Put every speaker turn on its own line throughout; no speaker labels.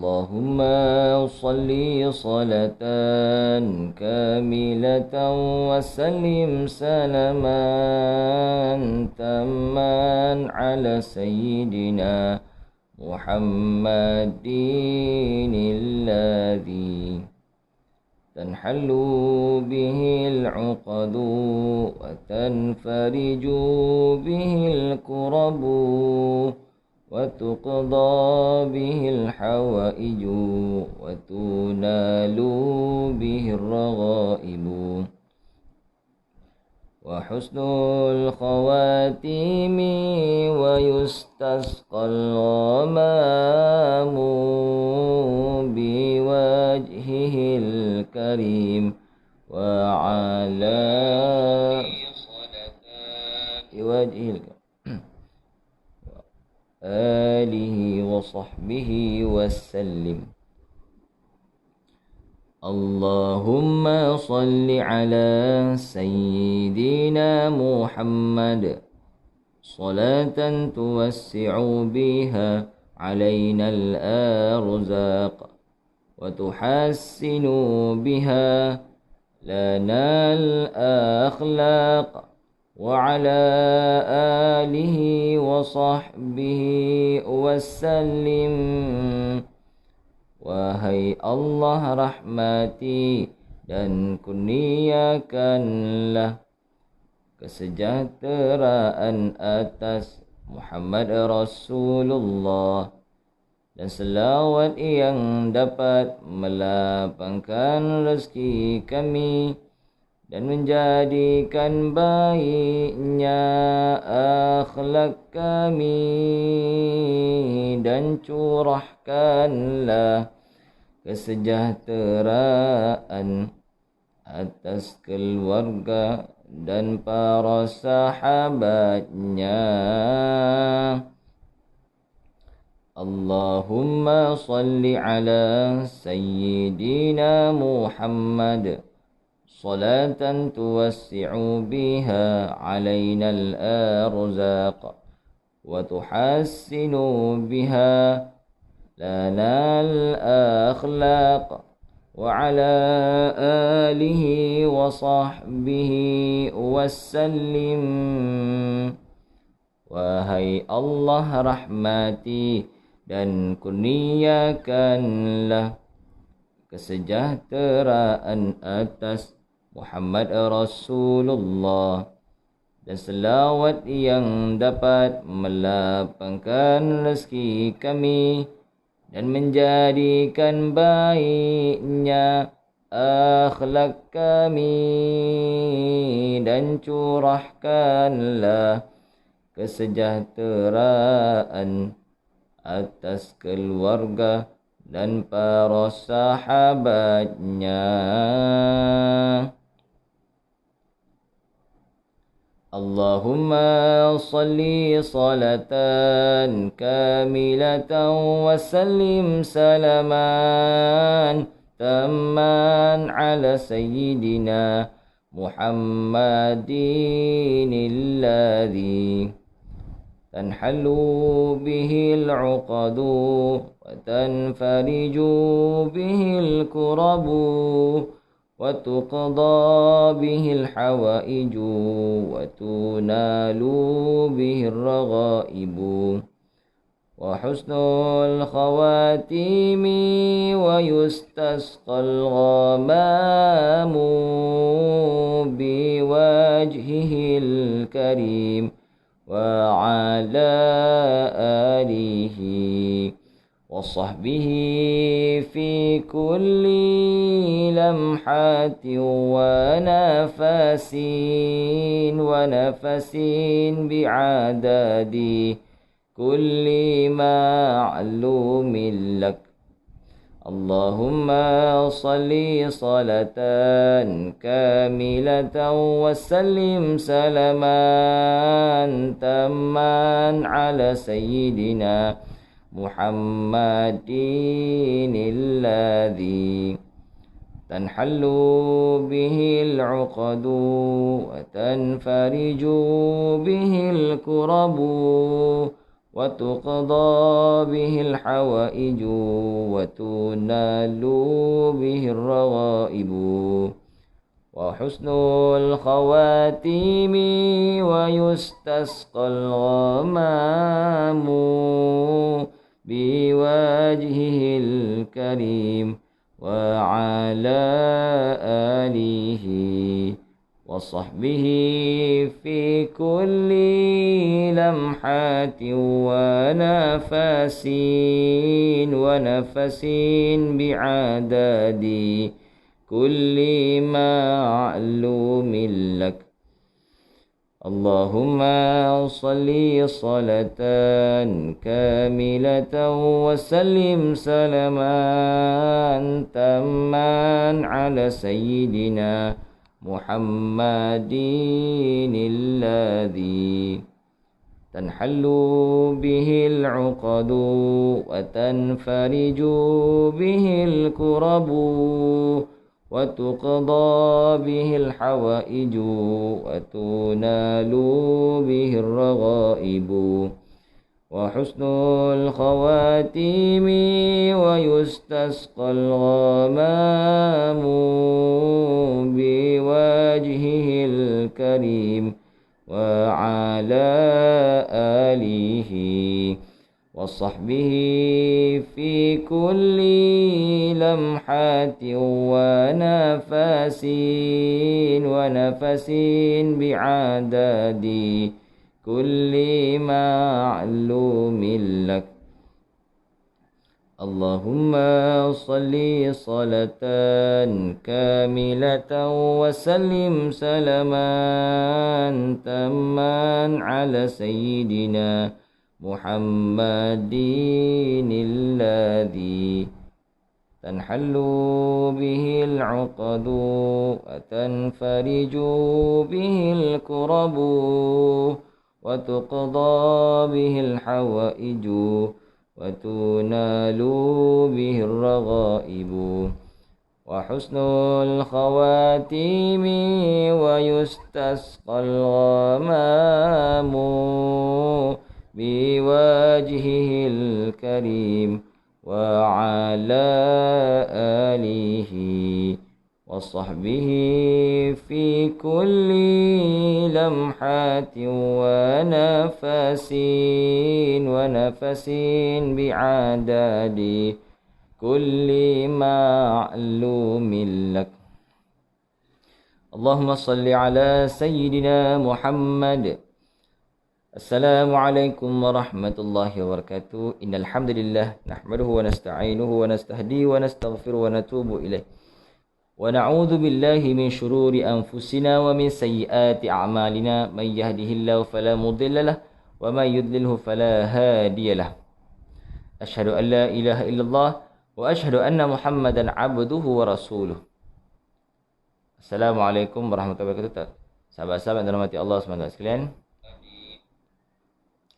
Allahumma salli salatan kamilatan wa sallim salaman tamman ala sayyidina Muhammadin alladhi tanhallu bihil uqadu wa tanfariju bihil kurabu wa tuqda bihil hawaiju wa tunalu bihir raghaibu wa husnul khawatimi wa yustasqal ghamamu biwajhihil karim wa ala wajhil alihi wa sahbihi wa sallim. Allahumma salli ala sayyidina Muhammad salatan tuwassi'u biha alayna al-arzaq wa tuhassinu biha lana al-akhlaq wa ala alihi wa sahbihi wa sallim. Wahai Allah rahmati dan kurniakanlah kesejahteraan atas Muhammad Rasulullah dan selawat yang dapat melapangkan rezeki kami dan menjadikan baiknya akhlak kami, dan curahkanlah kesejahteraan atas keluarga dan para sahabatnya. Allahumma salli ala sayyidina Muhammad salatan tuwassi'u biha alayna al-arzaq wa tuhassinu biha lana al-akhlaq wa ala alihi wa sahbihi wa sallim. Wahai Allah rahmati dan kurniakanlah kesejahteraan atas Muhammad Rasulullah dan selawat yang dapat melapangkan rezeki kami dan menjadikan baiknya akhlak kami, dan curahkanlah kesejahteraan atas keluarga dan para sahabatnya. Allahumma salli salatan kamilatan wa sallim salaman tamman ala sayyidina Muhammadin alladhi tanhallu bihil uqadu wa tanfariju bihil kurabu wa tuqda bihil hawaiju wa tunalu bihir raghaibu wa husnul khawatimi wa yustasqal ghamamu biwajhihil karim wa ala alihi wa sahbihi fi kulli lamhatin wa nafasin bi'adadi kulli ma'lumin lak. Allahumma salli salatan kamilatan wa sallim salaman tamman ala sayyidina Muhammadin alladhi tanhallu bihil uqadu wa tanfariju bihil kurabu وتقضى به الحوائج وتنال به الرغائب وحسن الخواتيم ويستسقى الغمام بوجهه الكريم وعلى آله وصحبه في كل لمحة ونفس بعدد كل معلوم لك. اللهم صل صلاة كاملة وسلم سلاما تاما على سيدنا محمد الذي تنحل به العقد وتنفرج به الكرب وتقضى به الحوائج وتنال به الرغائب وحسن الخواتيم ويستسقى الغمام بوجهه الكريم وعلى آله وصحبه في كل لمحة ونفس بعدد كل معلوم لك. اللهم صل صلاة كاملة وسلم سلاما تاما على سيدنا محمد الذي تنحل به العقد وتنفرج به الكرب وتقضى به الحوائج وتنال به الرغائب وحسن الخواتيم ويستسقى الغمام بوجهه الكريم وعلى آله وصحبه في كل لمحة ونفس بعدد كل معلوم لك. اللهم صل على سيدنا محمد. Assalamualaikum warahmatullahi wabarakatuh. Innal hamdalillah nahmaduhu wa nasta'inuhu wa nastahdihi wa nastaghfiruhu wa natubu ilaih. Wa na'udzu billahi min shururi anfusina wa min sayyiati a'malina. May yahdihillahu fala mudilla lahu wa may yudlilhu fala hadiya lahu. Asyhadu an la ilaha illallah wa asyhadu anna Muhammadan 'abduhu wa rasuluh. Assalamualaikum warahmatullahi wabarakatuh. Sahabat-sahabat yang dirahmati Allah SWT sekalian.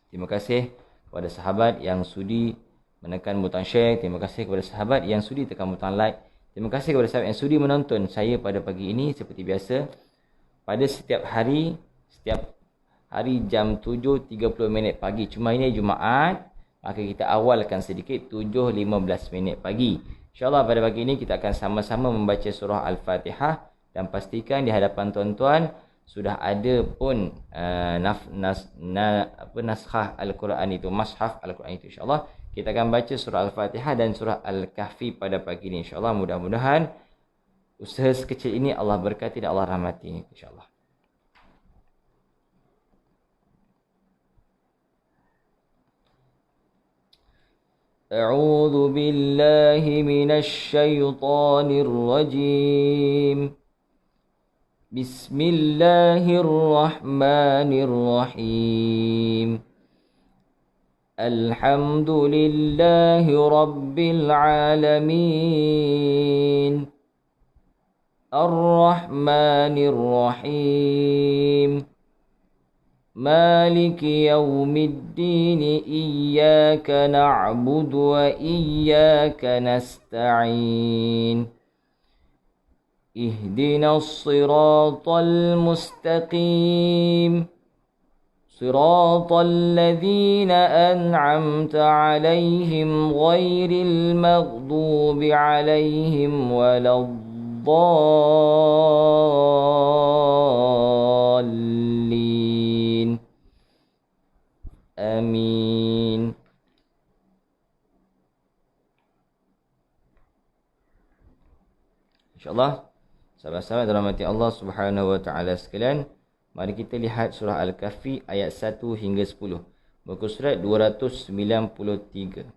Terima kasih kepada sahabat yang sudi menekan butang share. Terima kasih kepada sahabat yang sudi tekan butang like. Terima kasih kepada sahabat yang sudi menonton saya pada pagi ini. Seperti biasa, pada setiap hari jam 7.30 pagi. Cuma ini Jumaat, maka kita awalkan sedikit 7.15 pagi. InsyaAllah pada pagi ini kita akan sama-sama membaca surah Al-Fatihah. Dan pastikan di hadapan tuan-tuan sudah ada pun naskah Al-Quran itu, mashaf Al-Quran itu. InsyaAllah kita akan baca surah Al-Fatihah dan surah Al-Kahfi pada pagi ini. InsyaAllah mudah-mudahan usaha sekecil ini Allah berkati dan Allah rahmati. InsyaAllah. A'udzu billahi minasy syaithanir rajim. Bismillahirrahmanirrahim. Alhamdulillahi rabbil alamin. Ar-Rahmanir Rahim. Maliki yaumiddin. Iyyaka na'budu wa iyyaka nasta'in. Ihdinas siratal mustaqim. صراط الذين أنعمت عليهم غير المغضوب عليهم ولا الضالين آمين. InsyaAllah, sahabat-sahabat dalam hati Allah Subhanahu wa taala sekalian, mari kita lihat surah Al-Kahfi ayat 1 hingga 10. Muka surat 293.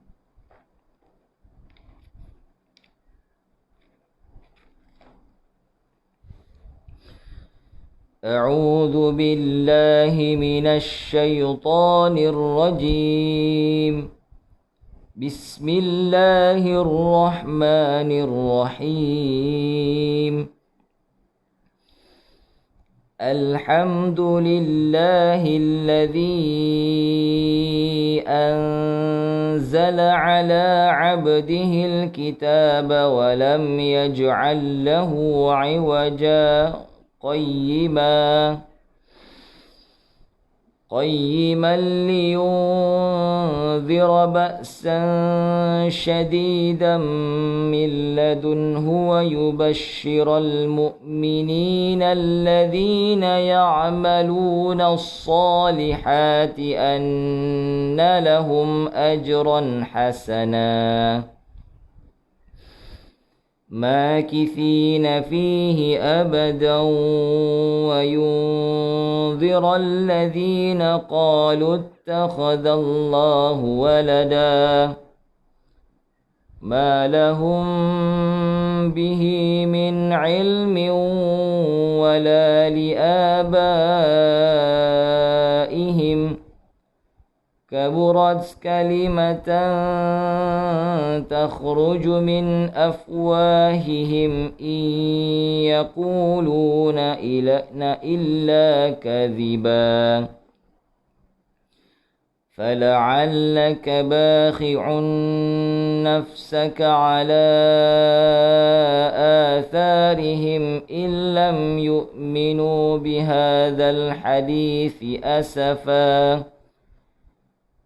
A'udzu billahi minasy syaithanir rajim. Bismillahirrahmanirrahim. الحمد لله الذي أنزل على عبده الكتاب ولم يجعل له عوجا قيما لينذر بأسا شديدا من لدنه ويبشر المؤمنين الذين يعملون الصالحات أن لهم أجرا حسنا ماكثين فيه أبدا وينذر الذين قالوا اتخذ الله ولدا ما لهم به من علم ولا لآبائهم كبرت كلمة تخرج من أفواههم إن يقولون إلا كذبا فلعلك باخع نفسك على آثارهم إن لم يؤمنوا بهذا الحديث أسفا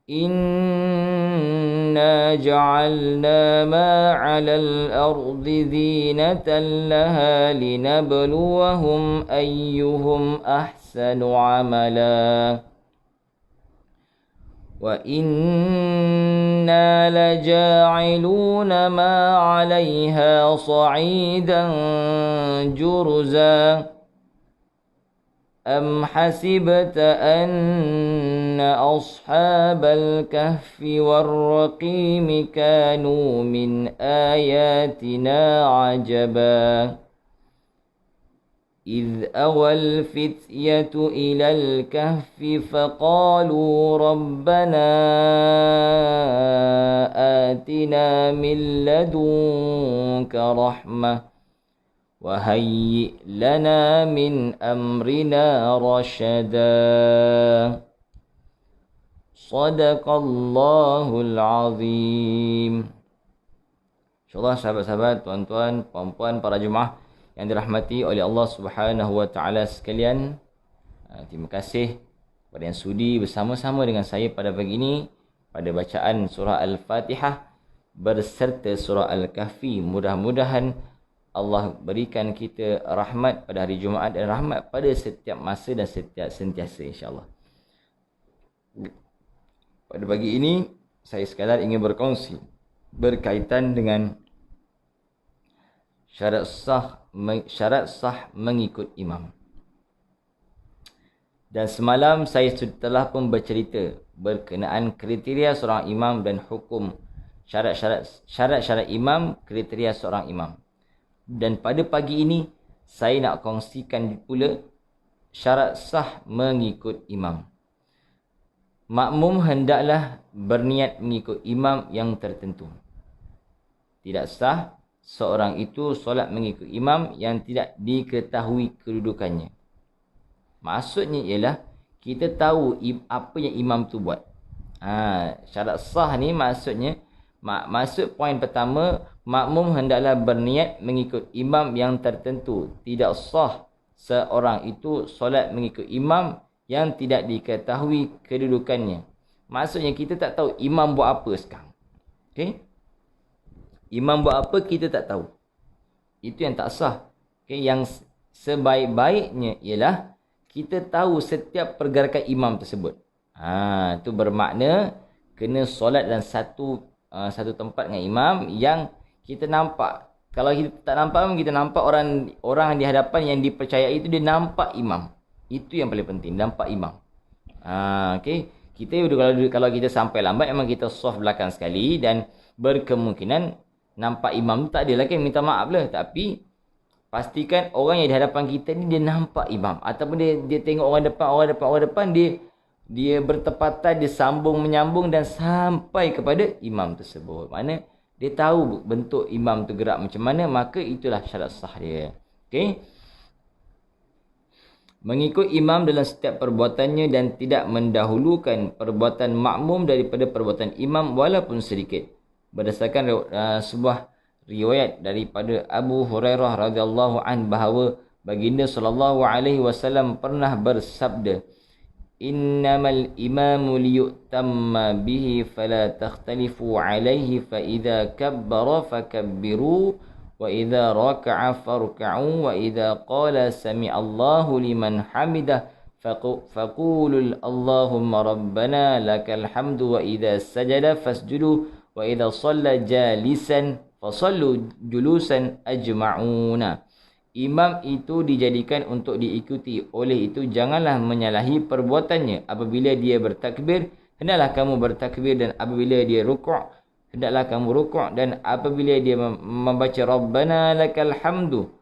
إنا جعلنا ما على الأرض زينة لها لنبلوهم أيهم أحسن عملا وإنا لجاعلون ما عليها صعيدا جرزا أم حسبت أن أصحاب الكهف والرقيم كانوا من آياتنا عجبا إذ أوى الفتية إلى الكهف فقالوا ربنا آتنا من لدنك رحمة وهيئ لنا من أمرنا رشدا صدق الله العظيم. InsyaAllah sahabat-sahabat, tuan-tuan, puan-puan, para jemaah yang dirahmati oleh Allah Subhanahu wa taala sekalian, terima kasih kepada yang sudi bersama-sama dengan saya pada pagi ini pada bacaan surah Al-Fatihah berserta surah Al-Kahfi. Mudah-mudahan Allah berikan kita rahmat pada hari Jumaat dan rahmat pada setiap masa dan setiap sentiasa, insya-Allah. Pada pagi ini saya sekadar ingin berkongsi berkaitan dengan syarat sah mengikut imam. Dan semalam saya telah pun bercerita berkenaan kriteria seorang imam dan hukum syarat-syarat imam, kriteria seorang imam. Dan pada pagi ini saya nak kongsikan pula syarat sah mengikut imam. Makmum hendaklah berniat mengikut imam yang tertentu. Tidak sah seorang itu solat mengikut imam yang tidak diketahui kedudukannya. Maksudnya ialah kita tahu apa yang imam tu buat. Syarat sah ni maksudnya, maksud poin pertama, makmum hendaklah berniat mengikut imam yang tertentu. Tidak sah seorang itu solat mengikut imam yang tidak diketahui kedudukannya. Maksudnya kita tak tahu imam buat apa sekarang. Okey? Imam buat apa kita tak tahu. Itu yang tak sah. Okey, yang sebaik-baiknya ialah kita tahu setiap pergerakan imam tersebut. Itu bermakna kena solat dalam satu tempat dengan imam yang kita nampak. Kalau kita tak nampak, kita nampak orang di hadapan yang dipercayai itu dia nampak imam. Itu yang paling penting, nampak imam. Okey. Kita kalau kita sampai lambat memang kita soft belakang sekali dan berkemungkinan nampak imam tu tak adalah kan minta maaf lah, tapi pastikan orang yang di hadapan kita ni dia nampak imam ataupun dia tengok orang depan dia bertepatan, dia sambung menyambung dan sampai kepada imam tersebut. Makna dia tahu bentuk imam tu gerak macam mana, maka itulah syarat sah dia. Okey. Mengikut imam dalam setiap perbuatannya dan tidak mendahulukan perbuatan makmum daripada perbuatan imam walaupun sedikit. Berdasarkan sebuah riwayat daripada Abu Hurairah radhiyallahu an bahawa baginda sallallahu alaihi wasallam pernah bersabda, "Innamal imamu liyutamma bihi fala takhtalifu alaihi fa idza kabbara fakabbiru wa idza raka'a farka'u wa idza qala sami'allahu liman hamidah faqulu Allahumma rabbana lakal hamdu wa idza sajada fasjudu wa idza shalla jalisan fasallu julusan ajma'una." Imam itu dijadikan untuk diikuti. Oleh itu janganlah menyalahi perbuatannya. Apabila dia bertakbir, hendaklah kamu bertakbir, dan apabila dia rukuk, hendaklah kamu rukuk, dan apabila dia membaca Rabbana lakal hamdu,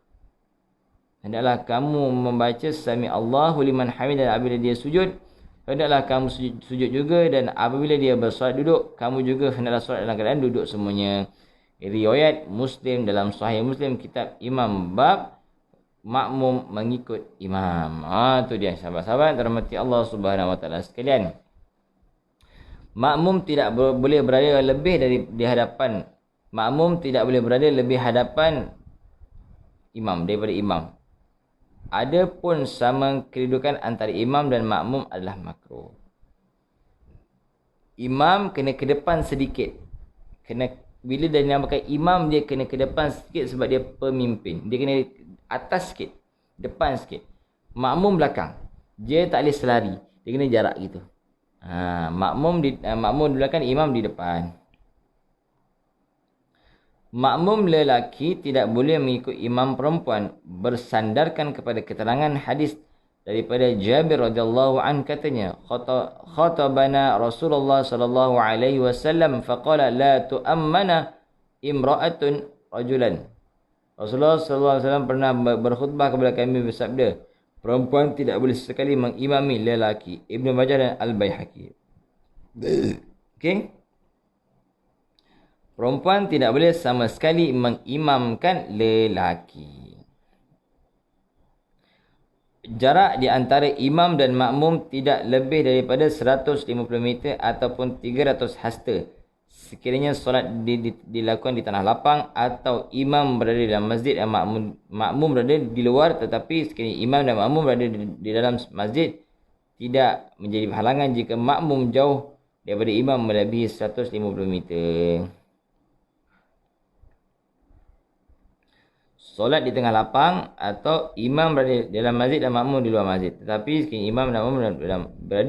hendaklah kamu membaca Sami Allahu liman hamidah, dan apabila dia sujud, hendaklah kamu sujud juga, dan apabila dia bersolat duduk, kamu juga hendaklah solat dalam keadaan duduk semuanya. Riwayat Muslim dalam Sahih Muslim kitab Imam bab makmum mengikut imam. Tu dia sahabat-sahabat dirahmati Allah Subhanahu Wa Taala sekalian. Makmum tidak boleh berada lebih di hadapan. Makmum tidak boleh berada lebih hadapan imam daripada imam. Adapun sama kedudukan antara imam dan makmum adalah makruh. Imam kena ke depan sedikit. Bila dia dinamakan imam, dia kena ke depan sedikit sebab dia pemimpin. Dia kena atas sikit, depan sikit. Makmum belakang. Dia tak boleh selari. Dia kena jarak gitu. Makmum di belakang, imam di depan. Makmum lelaki tidak boleh mengikut imam perempuan bersandarkan kepada keterangan hadis daripada Jabir radhiyallahu an, katanya, khatabana Rasulullah sallallahu alaihi wasallam faqala la tu'ammana imra'atun rajulan. Rasulullah sallallahu alaihi wasallam pernah berkhutbah kepada kami bersabda, perempuan tidak boleh sesekali mengimami lelaki. Ibnu Majah dan Al-Baihaqi. Okey. Perempuan tidak boleh sama sekali mengimamkan lelaki. Jarak di antara imam dan makmum tidak lebih daripada 150 meter ataupun 300 hasta. Sekiranya solat dilakukan di tanah lapang atau imam berada di dalam masjid dan makmum berada di luar, tetapi sekiranya imam dan makmum berada di dalam masjid, tidak menjadi halangan jika makmum jauh daripada imam melebihi 150 meter. Solat di tengah lapang atau imam berada di dalam masjid dan makmum di luar masjid. Tetapi sekiranya imam dan makmum berada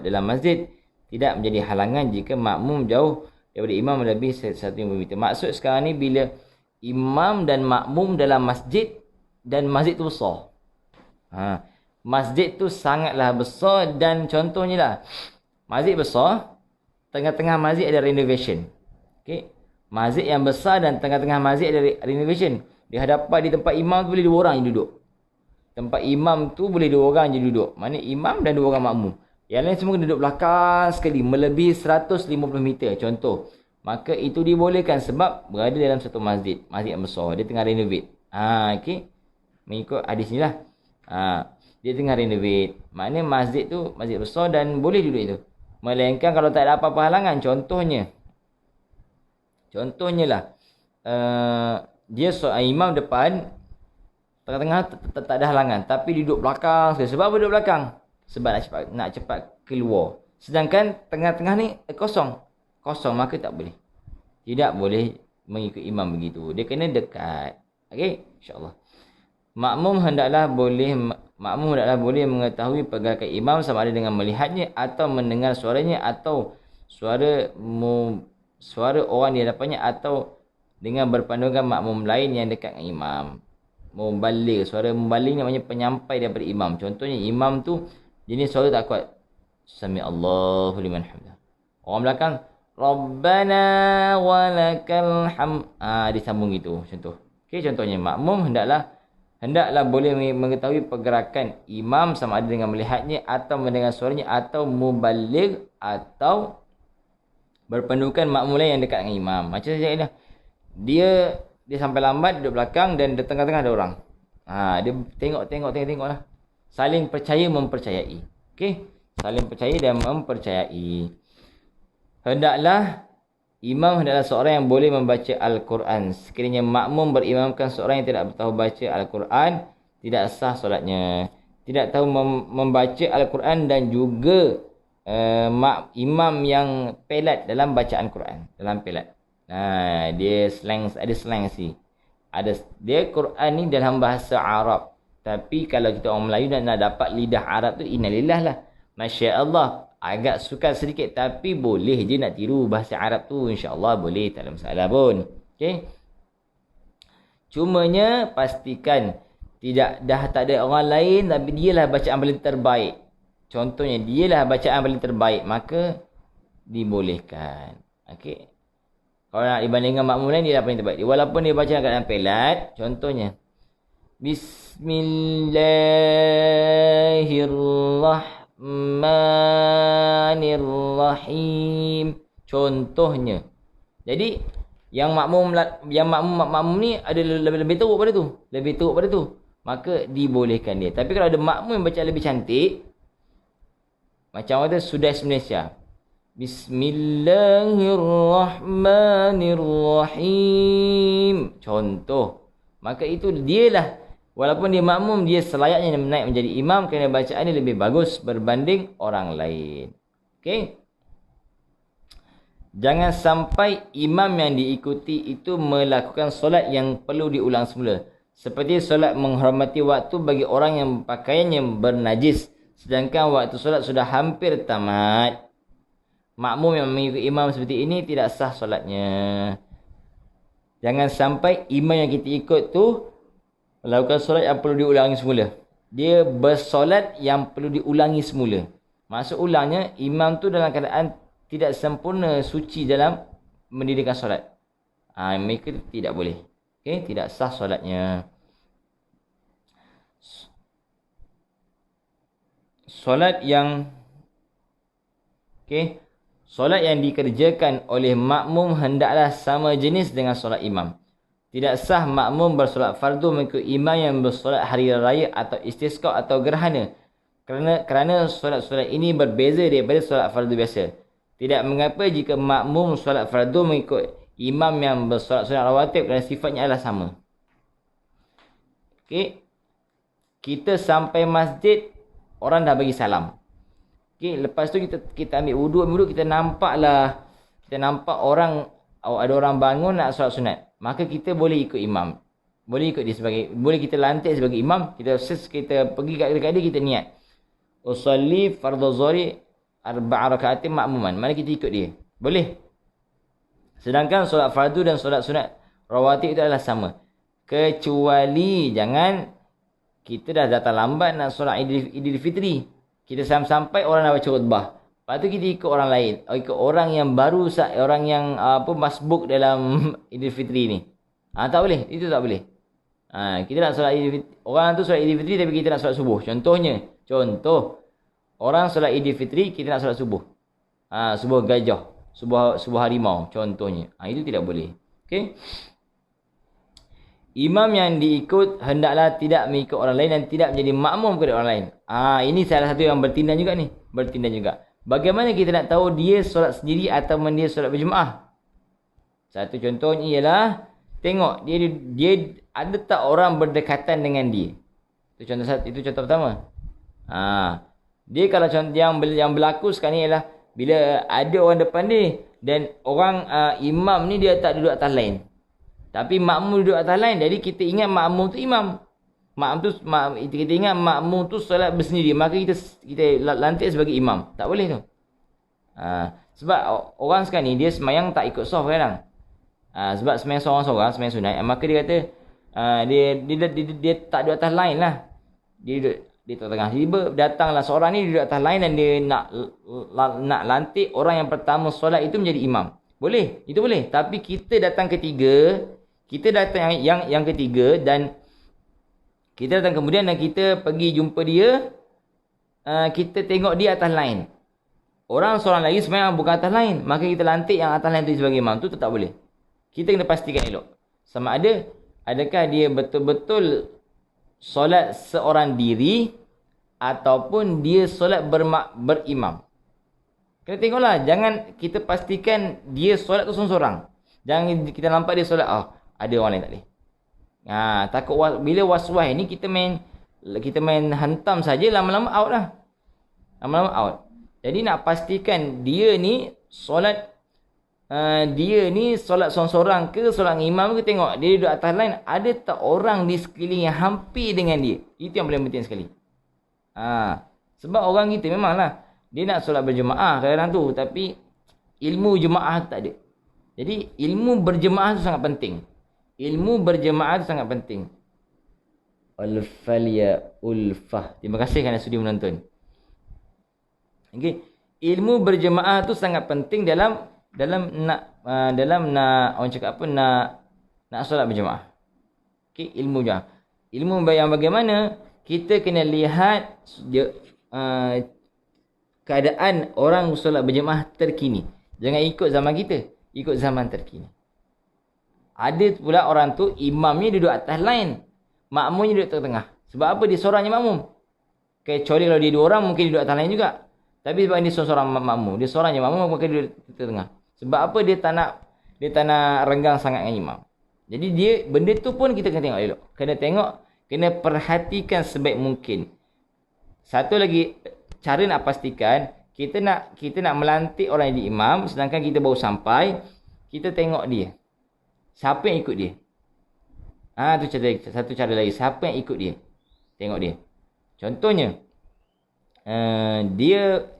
dalam masjid, tidak menjadi halangan jika makmum jauh daripada imam melebihi 150 meter. Maksud sekarang ni bila imam dan makmum dalam masjid dan masjid tu besar. Masjid tu sangatlah besar, dan contohnya lah, masjid besar, tengah-tengah masjid ada renovation. Okey. Masjid yang besar dan tengah-tengah masjid ada renovation. Di hadapan di tempat imam tu boleh 2 orang je duduk. Tempat imam tu boleh 2 orang je duduk. Maknanya imam dan 2 orang makmum. Yang lain semua kena duduk belakang sekali, melebihi 150 meter contoh. Maka itu dibolehkan sebab berada dalam satu masjid. Masjid yang besar. Dia tengah renovate. Okey. Mengikut hadis ni lah. Dia tengah renovate. Maknanya masjid tu masjid besar dan boleh duduk itu. Melainkan kalau tak ada apa-apa halangan. Contohnya lah. Dia imam depan, tengah-tengah tak ada halangan, tapi duduk belakang sekali. Sebab apa duduk belakang? sebab nak cepat keluar. Sedangkan tengah-tengah ni kosong, maka tak boleh. Tidak boleh mengikut imam begitu. Dia kena dekat. Okey, insya-Allah. Makmum hendaklah boleh mengetahui pergerakan imam sama ada dengan melihatnya atau mendengar suaranya atau suara orang di hadapannya atau dengan berpandangan makmum lain yang dekat dengan imam. Muballigh, suara muballigh namanya penyampai daripada imam. Contohnya imam tu jenis suara tak kuat. Sami Allahu liman hamdah. Orang belakang Rabbana walakal hamd. Disambung gitu contoh. Okey, contohnya makmum hendaklah boleh mengetahui pergerakan imam sama ada dengan melihatnya atau mendengar suaranya atau muballigh atau berpandukan makmum lain yang dekat dengan imam. Macam saya dah. Dia sampai lambat duduk belakang dan di tengah-tengah ada orang. Dia tengok lah. Saling percaya mempercayai. Okey? Saling percaya dan mempercayai. Imam hendaklah seorang yang boleh membaca Al-Quran. Sekiranya makmum berimamkan seorang yang tidak tahu baca Al-Quran, tidak sah solatnya. Tidak tahu membaca Al-Quran dan juga imam yang pelat dalam bacaan Quran. Dalam pelat. Dia ada slang sih. Dia Quran ni dalam bahasa Arab. Tapi kalau kita orang Melayu nak dapat lidah Arab tu, innalillah lah. Masya Allah. Agak sukar sedikit. Tapi boleh je nak tiru bahasa Arab tu. InsyaAllah boleh. Tak ada masalah pun. Okay. Cumanya pastikan tak ada orang lain. Tapi dialah bacaan paling terbaik. Contohnya dialah bacaan paling terbaik. Maka dibolehkan. Okay. Kalau nak dibandingkan makmum lain, dia paling terbaik. Walaupun dia baca dalam pelat. Contohnya. Bismillahirrahmanirrahim. Contohnya. Jadi, yang makmum ni ada lebih teruk pada tu. Maka dibolehkan dia. Tapi kalau ada makmum yang baca lebih cantik. Macam kata Sudais Malaysia. Bismillahirrahmanirrahim. Contoh. Maka itu dialah. Walaupun dia makmum, dia selayaknya naik menjadi imam kerana bacaan dia lebih bagus berbanding orang lain. Okey. Jangan sampai imam yang diikuti itu melakukan solat yang perlu diulang semula. Seperti solat menghormati waktu bagi orang yang pakaiannya bernajis. Sedangkan waktu solat sudah hampir tamat. Makmum yang mengikuti imam seperti ini tidak sah solatnya. Jangan sampai imam yang kita ikut tu melakukan solat yang perlu diulangi semula. Dia bersolat yang perlu diulangi semula. Maksud ulangnya, imam tu dalam keadaan tidak sempurna suci dalam mendirikan solat. Mereka tidak boleh. Okay? Tidak sah solatnya. Solat yang solat yang dikerjakan oleh makmum hendaklah sama jenis dengan solat imam. Tidak sah makmum bersolat fardu mengikut imam yang bersolat hari raya atau istisqa atau gerhana. Kerana solat-solat ini berbeza daripada solat fardu biasa. Tidak mengapa jika makmum solat fardu mengikut imam yang bersolat sunat rawatib kerana sifatnya adalah sama. Okey. Kita sampai masjid, orang dah bagi salam. Okay, lepas tu kita ambil wudu, kita nampak orang, ada orang bangun nak solat sunat. Maka kita boleh ikut imam. Boleh ikut dia boleh kita lantik sebagai imam, kita pergi kat dekat dia, kita niat. Usalli fardhu zuhri 4 rakaatin makmuman. Mana kita ikut dia. Boleh. Sedangkan solat fardu dan solat sunat rawatib itu adalah sama. Kecuali jangan kita dah datang lambat nak solat Idul Fitri. Kita sampai orang dah baca khutbah. Lepas tu kita ikut orang lain. Ikut orang yang baru, orang yang masbuk dalam Idul Fitri ni. Tak boleh. Itu tak boleh. Kita nak solat Idul Fitri. Orang tu solat Idul Fitri tapi kita nak solat subuh. Contoh. Orang solat Idul Fitri, kita nak solat subuh. Subuh gajah. Subuh harimau. Contohnya. Itu tidak boleh. Okay. Imam yang diikut hendaklah tidak mengikut orang lain dan tidak menjadi makmum kepada orang lain. Ini salah satu yang bertindan juga ni. Bagaimana kita nak tahu dia solat sendiri atau dia solat berjemaah? Satu contohnya ialah tengok dia ada tak orang berdekatan dengan dia. Itu contoh pertama. Dia kalau contoh yang berlaku sekarang ni ialah bila ada orang depan dia dan orang imam ni dia tak duduk atas lain. Tapi makmum duduk atas lain. Jadi kita ingat makmum tu imam. Kita ingat makmum tu solat bersendiri. Maka kita lantik sebagai imam. Tak boleh tu. Sebab orang sekarang ni dia semayang tak ikut soft kadang. Sebab semayang seorang-seorang, semayang sunat. Maka dia kata dia tak duduk atas lain lah. Dia duduk di tengah. Tiba datanglah seorang ni duduk atas lain dan dia nak lantik orang yang pertama solat itu menjadi imam. Boleh, itu boleh. Tapi kita datang ketiga, kita datang yang ketiga dan kita datang kemudian dan kita pergi jumpa dia, kita tengok dia atas lain. Orang seorang lagi sebenarnya bukan atas lain, maka kita lantik yang atas lain itu sebagai imam. Itu tak boleh. Kita kena pastikan elok. Sama adakah dia betul-betul solat seorang diri ataupun dia solat berimam. Kena tengoklah. Jangan kita pastikan dia solat tu seorang-seorang. Jangan kita nampak dia solat, ada orang lain tak boleh. Takut bila was-was ni kita main hantam saja, lama-lama out lah. Lama-lama out. Jadi nak pastikan dia ni solat seorang-seorang ke solat imam ke, tengok dia duduk atas lain, ada tak orang di sekeliling yang hampir dengan dia. Itu yang paling penting sekali. Sebab orang kita memanglah dia nak solat berjemaah kadang-kadang tu, tapi ilmu jemaah tak ada. Jadi ilmu berjemaah tu sangat penting. Ilmu berjemaah tu sangat penting. Al-falya ulfah. Terima kasih kerana sudi menonton. Okey, ilmu berjemaah tu sangat penting dalam nak orang cakap apa, nak solat berjemaah. Okey, ilmu jemaah. Ilmu yang bagaimana kita kena lihat keadaan orang solat berjemaah terkini. Jangan ikut zaman kita, ikut zaman terkini. Ada pula orang tu imamnya duduk atas lain, makmumnya duduk tengah-tengah. Sebab apa? Dia seorangnya makmum. Kecuali kalau dia dua orang mungkin dia duduk atas lain juga. Tapi sebab dia seorang makmum, dia seorangnya makmum, maka dia duduk tengah. Sebab apa? Dia tak nak renggang sangat dengan imam. Jadi benda tu pun kita kena tengok elok. Kena perhatikan sebaik mungkin. Satu lagi cara nak pastikan kita nak melantik orang yang jadi imam, sedangkan kita baru sampai, kita tengok dia. Siapa yang ikut dia? Tu satu cara lagi. Siapa yang ikut dia? Tengok dia. Contohnya,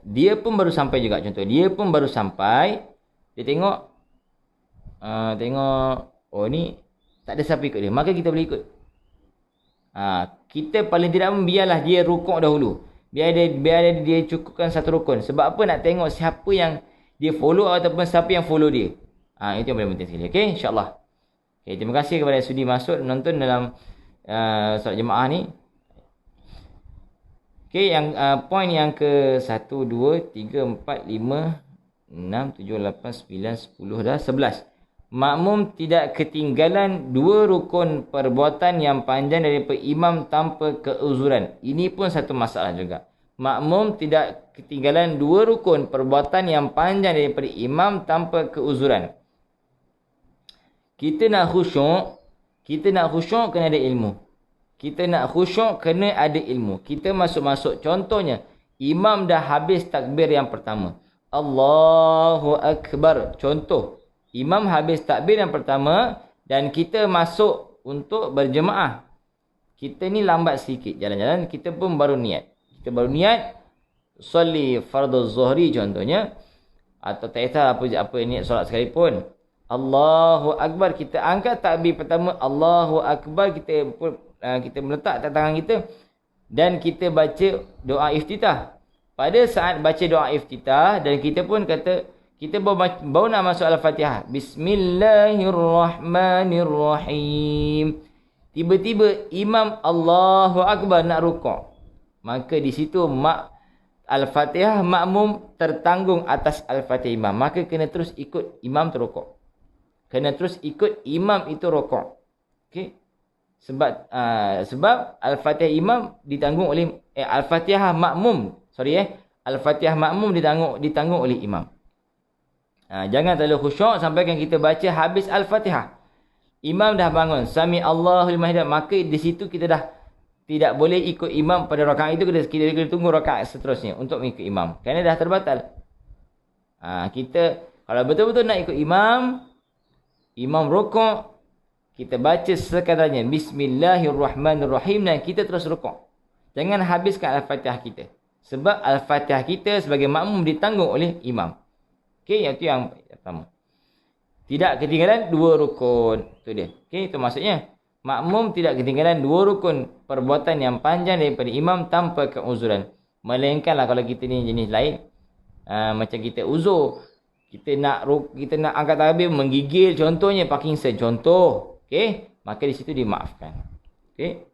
dia pun baru sampai juga. Contoh, dia pun baru sampai. Dia tengok, ni tak ada siapa ikut dia. Maka kita boleh ikut. Kita paling tidak biarlah dia rukuk dahulu. Biar dia cukupkan satu rukun. Sebab apa? Nak tengok siapa yang dia follow ataupun siapa yang follow dia. Itu yang paling penting sekali. Okey, insya-Allah. Okay, terima kasih kepada yang sudi masuk menonton dalam solat jemaah ni. Okey, yang poin yang ke 1 2 3 4 5 6 7 8 9 10 dah 11. Makmum tidak ketinggalan dua rukun perbuatan yang panjang daripada imam tanpa keuzuran. Ini pun satu masalah juga. Makmum tidak ketinggalan dua rukun perbuatan yang panjang daripada imam tanpa keuzuran. Kita nak khusyuk kena ada ilmu. Kita nak khusyuk kena ada ilmu. Kita masuk-masuk. Contohnya, imam dah habis takbir yang pertama. Allahu Akbar. Contoh, imam habis takbir yang pertama dan kita masuk untuk berjemaah. Kita ni lambat sikit jalan-jalan, kita pun baru niat. Kita baru niat solli fardhu zuhri contohnya, atau tak kisah apa niat solat sekalipun. Allahu Akbar, kita angkat takbir pertama, Allahu Akbar, kita meletak tangan kita dan kita baca doa iftitah. Pada saat baca doa iftitah dan kita pun kata, kita baru nak masuk Al-Fatihah. Bismillahirrahmanirrahim. Tiba-tiba imam Allahu Akbar nak rukuk. Maka di situ Al-Fatihah makmum tertanggung atas Al-Fatihah imam. Maka kena terus ikut imam tu rukuk. Kena terus ikut imam itu rukuk. Okey. Sebab Al-Fatihah imam ditanggung oleh Al-Fatihah makmum. Al-Fatihah makmum ditanggung oleh imam. Jangan terlalu khusyuk sampai kan kita baca habis Al-Fatihah. Imam dah bangun, Sami Allahu liman hamidah, maka di situ kita dah tidak boleh ikut imam pada rakaat itu, kita kena tunggu rakaat seterusnya untuk mengikut imam. Kerana dah terbatal. Kita kalau betul-betul nak ikut imam, imam rukuk, kita baca sekadarnya Bismillahirrahmanirrahim dan kita terus rukuk. Jangan habiskan Al-Fatihah kita. Sebab Al-Fatihah kita sebagai makmum ditanggung oleh imam. Okey, itu yang pertama. Tidak ketinggalan 2 rukun. Itu dia. Okey, itu maksudnya. Makmum tidak ketinggalan 2 rukun perbuatan yang panjang daripada imam tanpa keuzuran. Melainkanlah kalau kita ni jenis lain. Macam kita uzur. Kita nak angkat takbir menggigil contohnya Parkinson. Contoh. Okey. Maka di situ dimaafkan. Okey.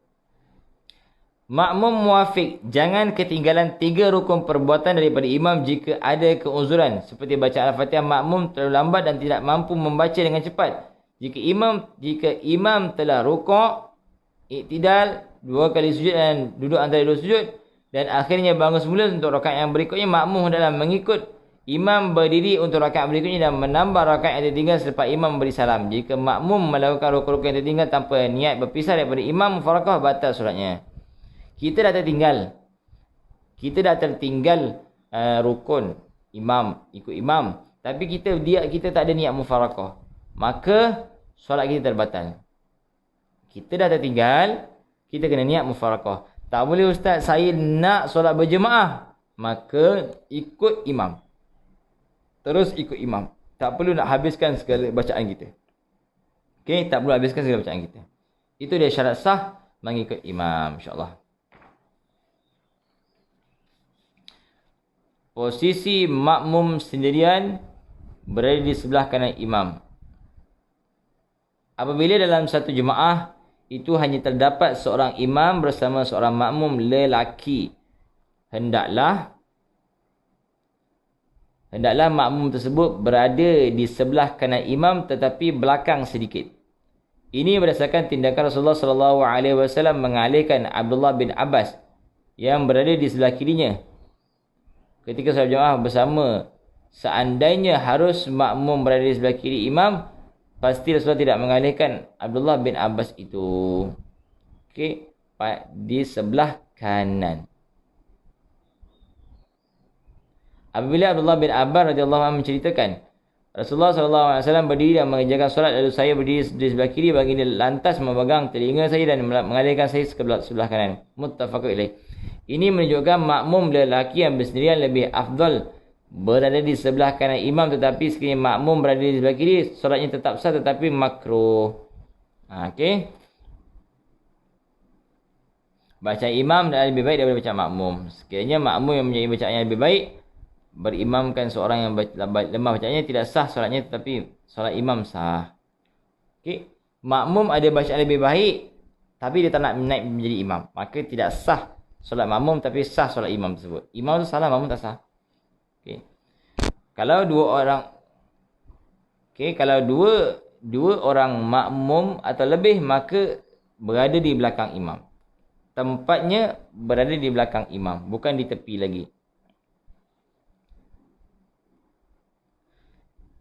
Makmum muafiq. Jangan ketinggalan 3 rukun perbuatan daripada imam jika ada keuzuran. Seperti baca Al-Fatihah, makmum terlalu lambat dan tidak mampu membaca dengan cepat. Jika imam telah rukuk, iktidal, 2 kali sujud dan duduk antara 2 sujud, dan akhirnya bangun semula untuk rakaat yang berikutnya, makmum hendaklah mengikut imam berdiri untuk rakaat berikutnya dan menambah rakaat yang tertinggal selepas imam memberi salam. Jika makmum melakukan rukun-rukun yang tertinggal tanpa niat berpisah daripada imam, mufarakah, batal solatnya. Kita dah tertinggal rukun imam, ikut imam, tapi kita tak ada niat mufarakah, maka solat kita terbatal. Kita dah tertinggal, kita kena niat mufarakah. Tak boleh, ustaz, saya nak solat berjemaah, maka ikut imam. Terus ikut imam. Tak perlu nak habiskan segala bacaan kita. Okey, tak perlu habiskan segala bacaan kita. Itu dia syarat sah mengikut imam, insya-Allah. Posisi makmum sendirian berada di sebelah kanan imam. Apabila dalam satu jemaah itu hanya terdapat seorang imam bersama seorang makmum lelaki, hendaklah makmum tersebut berada di sebelah kanan imam tetapi belakang sedikit. Ini berdasarkan tindakan Rasulullah SAW mengalihkan Abdullah bin Abbas yang berada di sebelah kirinya ketika solat jemaah bersama. Seandainya harus makmum berada di sebelah kiri imam, pasti Rasulullah tidak mengalihkan Abdullah bin Abbas itu. Okey, di sebelah kanan. Apabila Abdullah bin Abbas radhiyallahu anhu menceritakan, Rasulullah SAW berdiri dan mengerjakan solat, lalu saya berdiri di sebelah kiri, baginda lantas memegang telinga saya dan mengalihkan saya ke sebelah kanan. Muttafaqun ilaih. Ini menunjukkan makmum lelaki yang bersendirian lebih afdal berada di sebelah kanan imam, tetapi sekiranya makmum berada di sebelah kiri, solatnya tetap sah tetapi makruh. Okey. Bacaan imam adalah lebih baik daripada bacaan makmum. Sekiranya makmum yang mempunyai bacaan yang lebih baik, berimamkan seorang yang lemah bacaannya, tidak sah solatnya, tetapi solat imam sah. Okey. Makmum ada bacaan lebih baik, tapi dia tak nak naik menjadi imam, maka tidak sah solat makmum, tapi sah solat imam tersebut. Imam tu salah, makmum tak sah. Okey. Kalau dua orang makmum atau lebih, maka berada di belakang imam. Tempatnya berada di belakang imam, bukan di tepi lagi.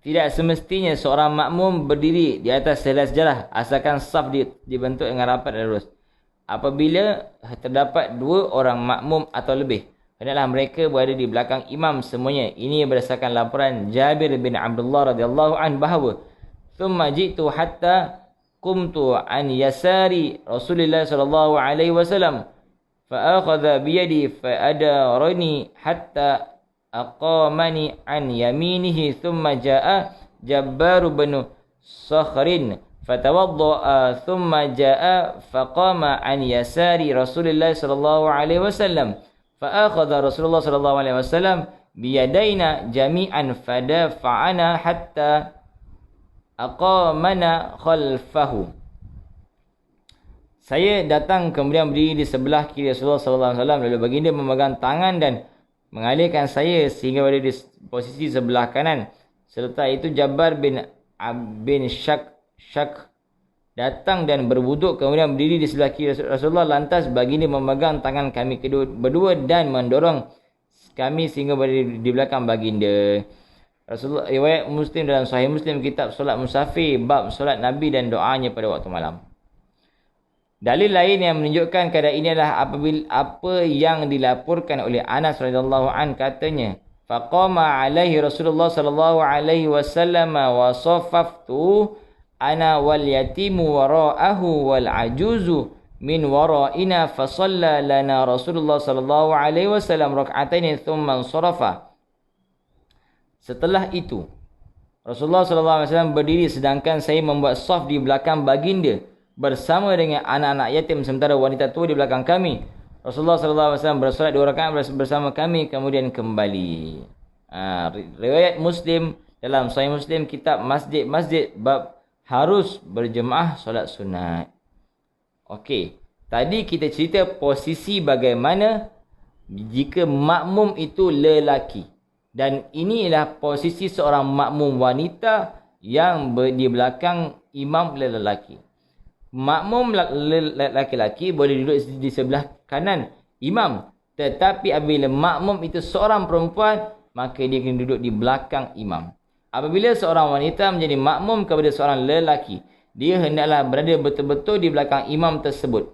Tidak semestinya seorang makmum berdiri di atas selai sejarah asalkan saf dibentuk dengan rapat dan lurus. Apabila terdapat 2 orang makmum atau lebih, hendaklah mereka berada di belakang imam semuanya. Ini berdasarkan laporan Jabir bin Abdullah radhiyallahu anhu bahawa thumma ji'tu hatta qumtu an yasari Rasulullah sallallahu alaihi wasallam fa akhadha bi yadi fa adarani hatta aqamani an yaminihi thumma jaa Jabbar bin Sakhrin fatawaddaa thumma jaa faqama an yasari Rasulullah sallallahu alaihi wasallam fa akhadha Rasulullah sallallahu alaihi wasallam bi yadaina jami'an fadafa'ana hatta aqamana khalfahu. Saya datang kemudian berdiri di sebelah kiri Rasulullah sallallahu alaihi wasallam, lalu baginda memegang tangan dan mengalihkan saya sehingga berada di posisi sebelah kanan. Serta itu Jabbar bin Shak datang dan berwuduk kemudian berdiri di sebelah kiri Rasulullah, lantas baginda memegang tangan kami berdua dan mendorong kami sehingga berada di belakang baginda. Rasulullah, riwayat Muslim dalam Sahih Muslim, kitab solat musafir, bab solat Nabi dan doanya pada waktu malam. Dalil lain yang menunjukkan keadaan ini adalah apabila apa yang dilaporkan oleh Anas radhiyallahu an katanya, faqama alaihi Rasulullah sallallahu alaihi wasallam wa saffaftu ana wal yatimu wara'ahu wal ajuzu min wara'ina fa shalla lana Rasulullah sallallahu alaihi wasallam rak'atain thumma sarafa. Setelah itu Rasulullah sallallahu alaihi wasallam berdiri sedangkan saya membuat saf di belakang baginda bersama dengan anak-anak yatim sementara wanita tua di belakang kami. Rasulullah sallallahu alaihi wasallam bersolat 2 rakaat bersama kami kemudian kembali. Riwayat Muslim dalam Sahih Muslim kitab masjid bab harus berjemaah solat sunat. Okey, tadi kita cerita posisi bagaimana jika makmum itu lelaki. Dan inilah posisi seorang makmum wanita yang di belakang imam lelaki. Makmum lelaki boleh duduk di sebelah kanan imam. Tetapi apabila makmum itu seorang perempuan, maka dia kena duduk di belakang imam. Apabila seorang wanita menjadi makmum kepada seorang lelaki, dia hendaklah berada betul-betul di belakang imam tersebut.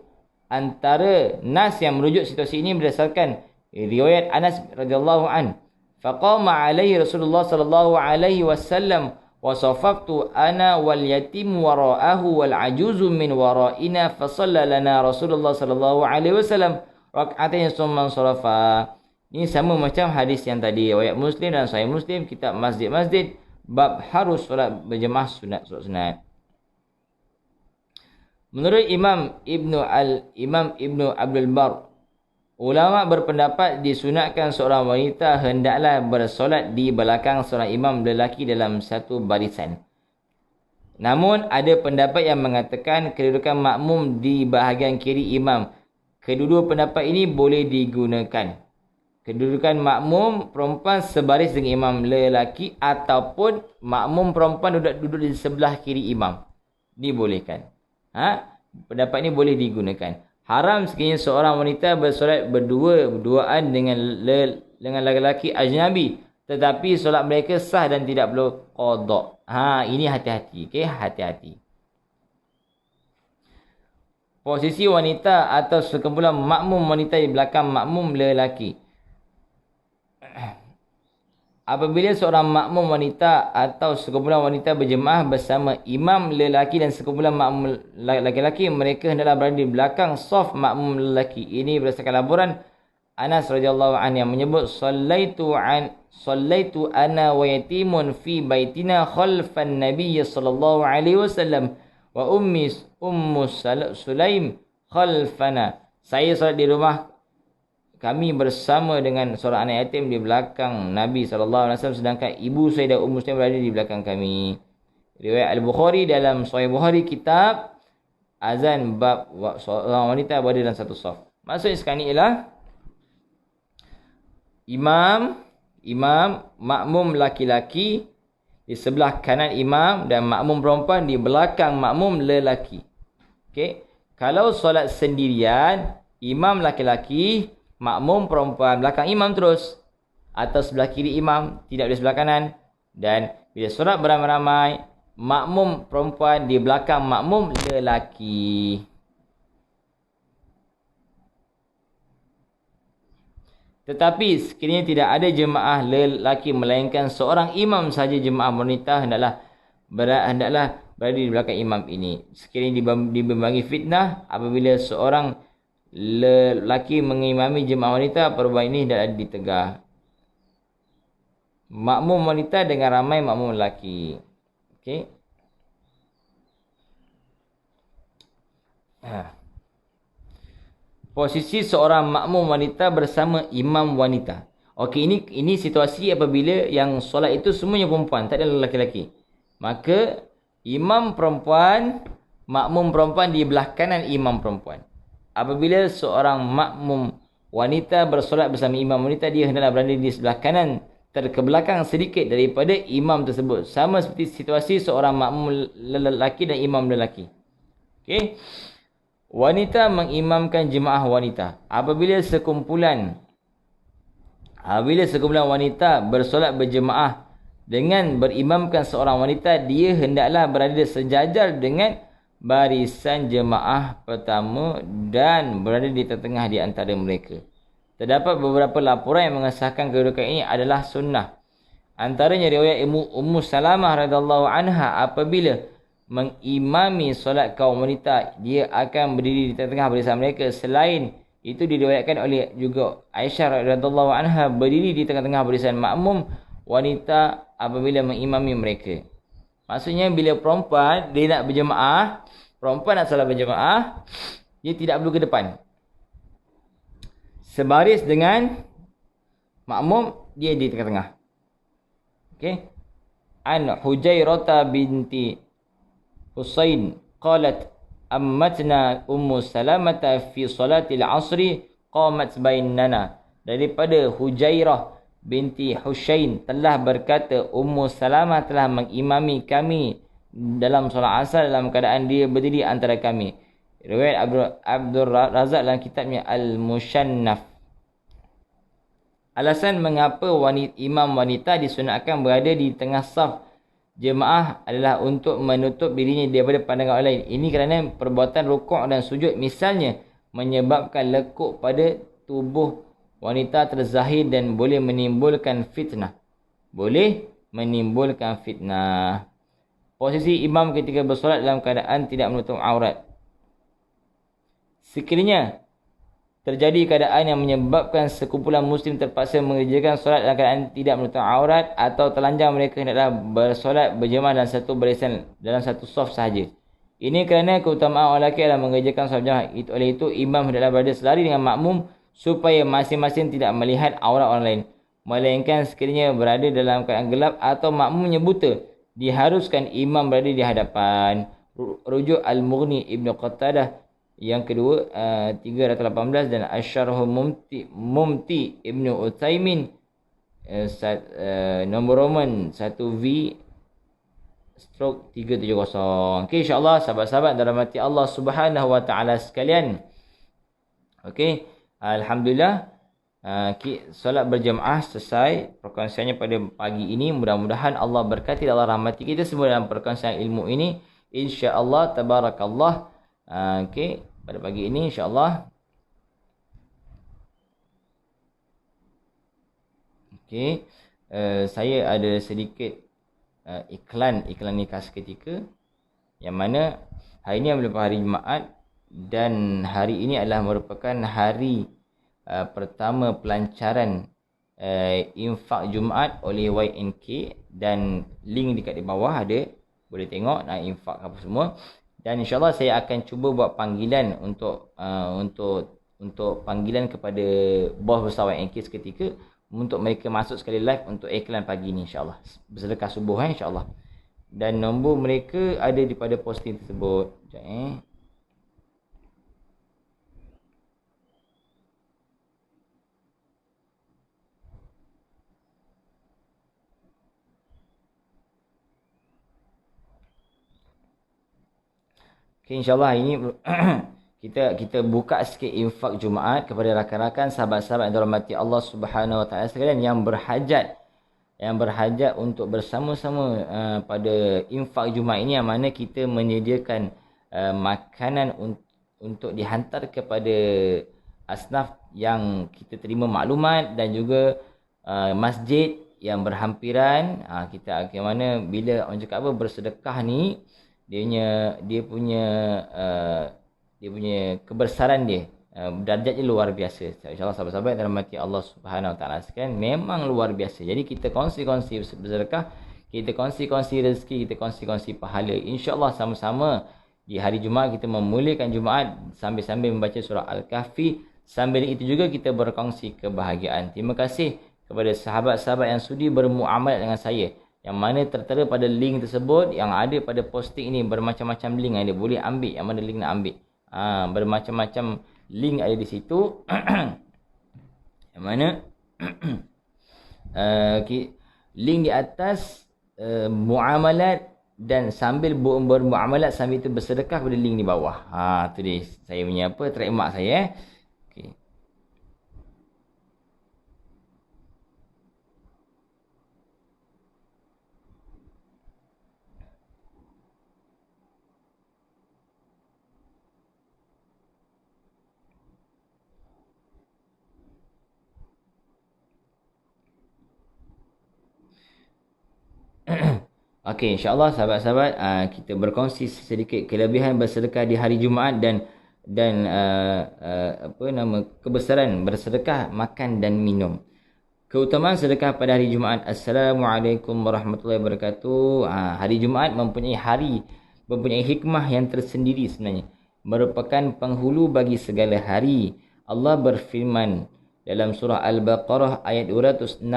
Antara nas yang merujuk situasi ini berdasarkan riwayat Anas radhiyallahu an. Faqama alaihi Rasulullah sallallahu alaihi wasallam wa safaftu ana wal yatim wara'ahu wal ajuzu min wara'ina fa shalla lana Rasulullah sallallahu alaihi wasallam rak'atain tsumma sarafa. Ini sama macam hadis yang tadi, riwayat Muslim dan Sahih Muslim kitab masjid bab harus solat berjemaah solat sunat. Menurut Imam Ibnu Abdul Bar, ulama berpendapat disunatkan seorang wanita hendaklah bersolat di belakang seorang imam lelaki dalam satu barisan. Namun ada pendapat yang mengatakan kedudukan makmum di bahagian kiri imam. Kedua pendapat ini boleh digunakan. Kedudukan makmum perempuan sebaris dengan imam lelaki ataupun makmum perempuan duduk di sebelah kiri imam. Dibolehkan. Pendapat ini boleh digunakan. Haram sekiranya seorang wanita bersolat berduaan dengan lelaki ajnabi, tetapi solat mereka sah dan tidak perlu qada. Ini hati-hati, okey, hati-hati. Posisi wanita atau sekumpulan makmum wanita di belakang makmum lelaki. Apabila seorang makmum wanita atau sekumpulan wanita berjemaah bersama imam lelaki dan sekumpulan makmum lelaki, mereka hendaklah berada di belakang saf makmum lelaki. Ini berdasarkan laporan Anas radhiyallahu anhu yang menyebut sallaitu ana wa yatimun fi baitina khalfan nabiy sallallahu alaihi wasallam wa ummu Sulaim khalfana. Saya solat di rumah kami bersama dengan seorang anak yatim di belakang Nabi SAW, sedangkan ibu saya dan Ummu Sulaim berada di belakang kami. Riwayat Al-Bukhari dalam Sahih Bukhari kitab azan bab seorang wanita berada dalam satu saf. Maksudnya sekarang ni ialah imam makmum laki-laki di sebelah kanan imam dan makmum perempuan di belakang makmum lelaki. Okey. Kalau solat sendirian, imam laki-laki, makmum perempuan belakang imam terus, atau sebelah kiri imam, tidak di sebelah kanan. Dan bila solat beramai-ramai, makmum perempuan di belakang makmum lelaki. Tetapi sekiranya tidak ada jemaah lelaki melainkan seorang imam saja, jemaah wanita hendaklah berada di belakang imam ini. Sekiranya dibebani fitnah apabila seorang lelaki mengimami jemaah wanita, perbuatan ini hendaklah ditegah. Makmum wanita dengan ramai makmum lelaki. Okey. Posisi seorang makmum wanita bersama imam wanita. Okey, ini situasi apabila yang solat itu semuanya perempuan, tak ada lelaki-lelaki. Maka imam perempuan, makmum perempuan di belah kanan imam perempuan. Apabila seorang makmum wanita bersolat bersama imam wanita, dia hendaklah berada di sebelah kanan terkebelakang sedikit daripada imam tersebut. Sama seperti situasi seorang makmum lelaki dan imam lelaki. Okey. Wanita mengimamkan jemaah wanita. Apabila sekumpulan wanita bersolat berjemaah dengan berimamkan seorang wanita, dia hendaklah berada sejajar dengan barisan jemaah pertama dan berada di tengah di antara mereka. Terdapat beberapa laporan yang mengesahkan kedudukan ini adalah sunnah. Antaranya riwayat Ummu Salamah radhiyallahu anha, apabila mengimami solat kaum wanita, dia akan berdiri di tengah barisan mereka. Selain itu diriwayatkan oleh juga Aisyah radhiyallahu anha berdiri di tengah-tengah barisan makmum wanita apabila mengimami mereka. Maksudnya bila perempuan dia nak berjemaah, perempuan nak solat berjemaah, dia tidak perlu ke depan. Sebaris dengan makmum, dia di tengah-tengah. Okey. An Hujairah binti Husain qalat ammatna Ummu Salamah fi salatil asri qamat bainana. Daripada Hujairah binti Husain telah berkata, Ummu Salamah telah mengimami kami dalam solat asar dalam keadaan dia berdiri antara kami. Riwayat Abdul Razak dalam kitabnya Al-Mushannaf. Alasan mengapa imam wanita disunatkan berada di tengah saf jemaah adalah untuk menutup dirinya daripada pandangan orang lain. Ini kerana perbuatan rukuk dan sujud misalnya menyebabkan lekuk pada tubuh wanita terzahir dan boleh menimbulkan fitnah. Posisi imam ketika bersolat dalam keadaan tidak menutup aurat. Sekiranya terjadi keadaan yang menyebabkan sekumpulan muslim terpaksa mengerjakan solat dalam keadaan tidak menutup aurat atau telanjang, mereka hendaklah bersolat berjemaah dalam satu barisan dalam satu saf sahaja. Ini kerana keutamaan orang lelaki adalah mengerjakan solat berjemaah. Oleh itu imam hendaklah berada selari dengan makmum supaya masing-masing tidak melihat aurat orang lain. Melainkan sekiranya berada dalam keadaan gelap atau makmumnya buta, diharuskan imam berada di hadapan. Rujuk Al-Mughni Ibn Qatadah yang kedua 318 dan Asy-Syarh Mumti Ibn Utsaimin nombor Roman 1V stroke 370. Okey, insya-Allah sahabat-sahabat dalam hati Allah Subhanahu wa taala sekalian. Okey, alhamdulillah solat berjemaah selesai perkongsiannya pada pagi ini. Mudah-mudahan Allah berkati Allah rahmati kita semua dalam perkongsian ilmu ini, insya-Allah tabarakallah. Okey, pada pagi ini insya-Allah. Okey, saya ada sedikit iklan nikah seketika, yang mana hari ini adalah hari Jumaat dan hari ini adalah merupakan hari pertama pelancaran infak Jumaat oleh YNK, dan link dekat di bawah ada, boleh tengok nak infak apa semua. Dan insya-Allah saya akan cuba buat panggilan untuk panggilan kepada bos besar YNK seketika untuk mereka masuk sekali live untuk iklan pagi ni, insya-Allah bersedekah subuh insya-Allah. Dan nombor mereka ada di pada posting tersebut. Sekejap Okay, insya-Allah hari ini kita buka sikit infak Jumaat kepada rakan-rakan sahabat-sahabat yang dirahmati Allah Subhanahu wa taala sekalian yang berhajat untuk bersama-sama pada infak Jumaat ini, yang mana kita menyediakan makanan untuk dihantar kepada asnaf yang kita terima maklumat dan juga masjid yang berhampiran. Kita yang mana bila orang cakap apa bersedekah ni, dia punya kebesaran dia, darjatnya luar biasa. InsyaAllah sahabat-sahabat dalam hati Allah Subhanahu wa taala sekalian, memang luar biasa. Jadi kita kongsi-kongsi bersedekah, kita kongsi-kongsi rezeki, kita kongsi-kongsi pahala. InsyaAllah sama-sama di hari Jumaat kita memuliakan Jumaat sambil-sambil membaca surah Al-Kahfi. Sambil itu juga kita berkongsi kebahagiaan. Terima kasih kepada sahabat-sahabat yang sudi bermuamalat dengan saya, yang mana tertera pada link tersebut, yang ada pada posting ini. Bermacam-macam link ada, boleh ambil yang mana link nak ambil. Bermacam-macam link ada di situ. Yang mana link di atas muamalat, dan sambil bermuamalat sambil itu bersedekah pada link di bawah. Tu dia saya punya trademark saya. Okey. Okey, insya-Allah sahabat-sahabat, kita berkongsi sedikit kelebihan bersedekah di hari Jumaat dan kebesaran bersedekah makan dan minum. Keutamaan sedekah pada hari Jumaat. Assalamualaikum warahmatullahi wabarakatuh. Hari Jumaat mempunyai hikmah yang tersendiri sebenarnya. Merupakan penghulu bagi segala hari. Allah berfirman dalam surah Al-Baqarah ayat 261.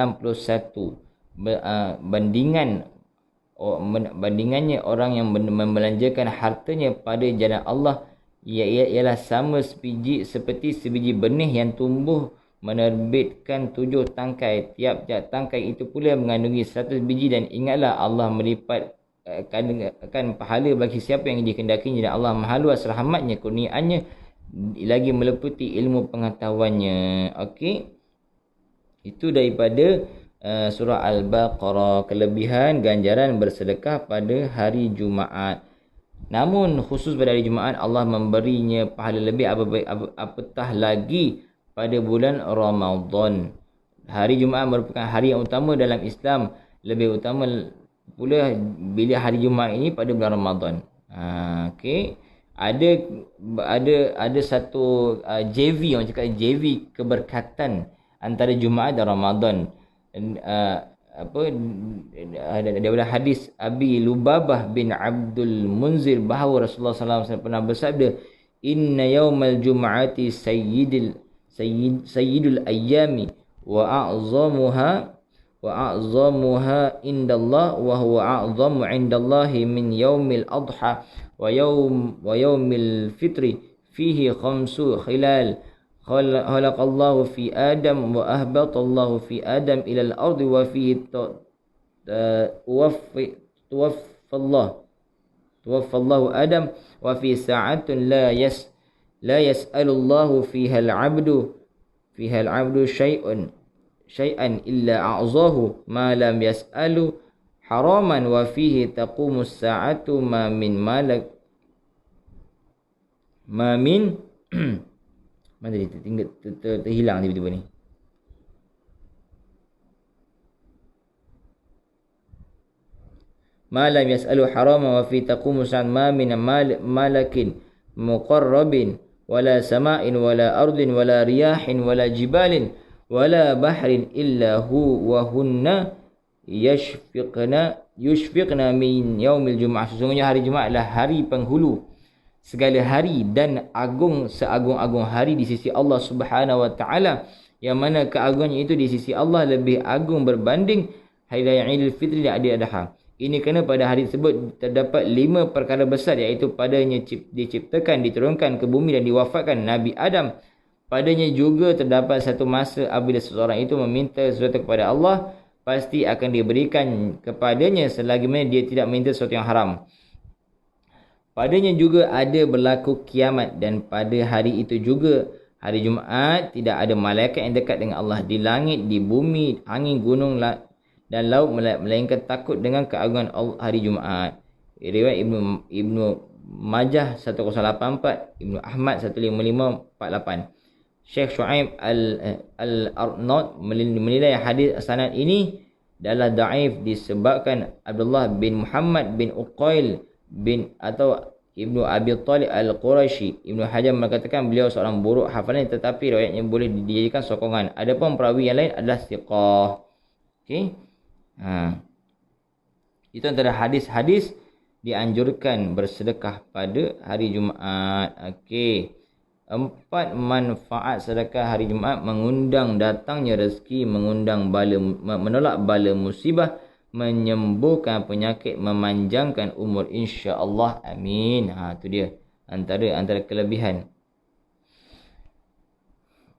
Bandingannya orang yang membelanjakan hartanya pada jalan Allah ialah sama seperti sebiji benih yang tumbuh menerbitkan 7 tangkai. Tiap-tiap tangkai itu pula mengandungi 100 biji, dan ingatlah Allah melipat akan pahala bagi siapa yang dikehendakinya, dan Allah Maha Luas rahmatnya, kurniaannya lagi meliputi ilmu pengetahuannya. Okey, itu daripada surah Al-Baqarah, kelebihan ganjaran bersedekah pada hari Jumaat. Namun khusus pada hari Jumaat Allah memberinya pahala lebih apatah lagi pada bulan Ramadan. Hari Jumaat merupakan hari yang utama dalam Islam, lebih utama pula bila hari Jumaat ini pada bulan Ramadan. Okey, ada satu JV, orang cakap JV keberkatan antara Jumaat dan Ramadan. Daripada hadis Abi Lubabah bin Abdul Munzir bahawa Rasulullah SAW pernah bersabda, inna yaumal jum'ati sayyidul ayyami wa a'zamuha indallah wa huwa a'zamu indallahi min yaumil adha wa yaumil fitri fihi khamsu khilal khalaqallahu fi Adam wa ahbatallahu fi Adam ila al-ardi wa fihi tuwaffallahu Adam wa fi sa'atun la yas'alullahu fiha al-'abdu syai'an illa a'zahu ma lam yas'alu haraman wa fihi taqumu as-sa'atu ma min mana dia terhilang tiba-tiba ni. Ma lam yas'alu harama wa fi taqumu sa'an ma min malakin muqarrabin wala sama'in wala ardin wala riyahin wala jibalin wala bahrin illa hu wa hunna yushfiqna min yaumil jum'ah. Sesungguhnya hari Jumaat adalah hari penghulu segala hari dan seagung-agung hari di sisi Allah Subhanahu wa taala, yang mana keagungannya itu di sisi Allah lebih agung berbanding hari raya Idul Fitri dan Idul Adha. Ini kerana pada hari tersebut terdapat 5 perkara besar, iaitu padanya diciptakan, diturunkan ke bumi dan diwafatkan Nabi Adam. Padanya juga terdapat satu masa apabila seseorang itu meminta sesuatu kepada Allah, pasti akan diberikan kepadanya selagi mana dia tidak meminta sesuatu yang haram. Padanya juga ada berlaku kiamat, dan pada hari itu juga, hari Jumaat, tidak ada malaikat yang dekat dengan Allah di langit, di bumi, angin, gunung dan laut, melainkan takut dengan keagungan hari Jumaat. Riwayat Ibnu Majah 1084, Ibnu Ahmad 15548. Syekh Shu'aib Al-Arnaud menilai hadis sanad ini adalah dhaif disebabkan Abdullah bin Muhammad bin Uqail atau Ibnu Abi Talib Al-Qurashi. Ibnu Hajar mengatakan beliau seorang buruk hafalan, tetapi riwayatnya boleh dijadikan sokongan. Adapun perawi yang lain adalah thiqah. Okey. Itu antara hadis-hadis dianjurkan bersedekah pada hari Jumaat. Okey. 4 manfaat sedekah hari Jumaat: mengundang datangnya rezeki, menolak bala musibah, menyembuhkan penyakit, memanjangkan umur, insya-Allah. Amin. Itu dia antara kelebihan.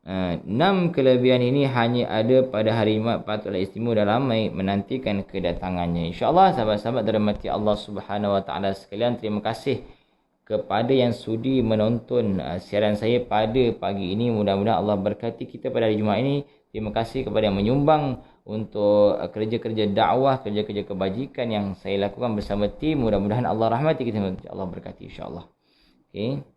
6 kelebihan ini hanya ada pada hari Jumaat, patutlah istimewa dan ramai menantikan kedatangannya. Insya-Allah sahabat-sahabat dirahmati Allah Subhanahu wa taala sekalian, terima kasih kepada yang sudi menonton siaran saya pada pagi ini. Mudah-mudahan Allah berkati kita pada hari Jumaat ini. Terima kasih kepada yang menyumbang untuk kerja-kerja dakwah, kerja-kerja kebajikan yang saya lakukan bersama tim. Mudah-mudahan Allah rahmati kita, Allah berkati, insya-Allah. Okey.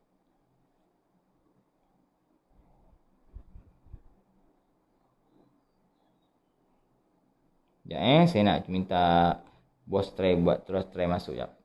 Saya nak minta Bos try buat terus try masuk jap.